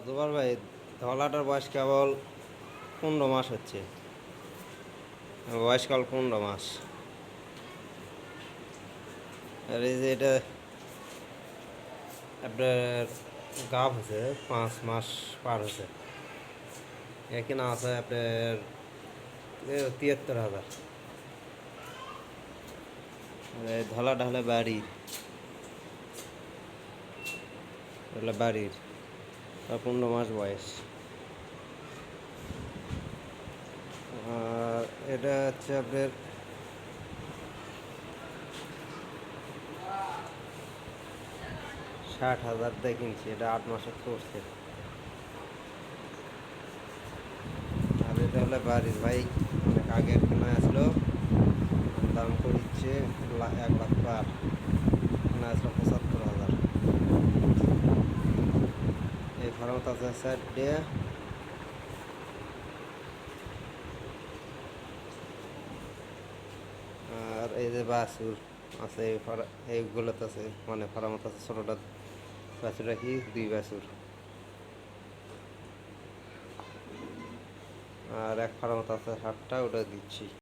জুবাল ভাই, ধলাটার বয়স কেবল 15 মাস হচ্ছে। বয়স কেবল 15 মাস। আর এই যে এটা আপনার গাভ হচ্ছে 5 মাস পার হচ্ছে। এখানে আছে আপনার 73,000। ধলাটা হলে বাড়ির, হলে বাড়ির 15 মাস বয়স। আর এটা হচ্ছে আপনার 60,000 দিয়ে কিনছি। এটা 8 মাসের করছে। আর এটা হলে বাড়ির ভাই, অনেক আগের কেনা আসলো। দাম করিচ্ছে 1 লাখ পার। কেনা আসলো 75,000। এই ফার্মত আছে সাইডে। আর এই যে বাছুর আছে, এইগুলোতে আছে, মানে ফার্মত আছে ছোটোটা বাছুর রাখি, 2 বাছুর। আর এক ফার্মত আছে 8টা, ওটা দিচ্ছি।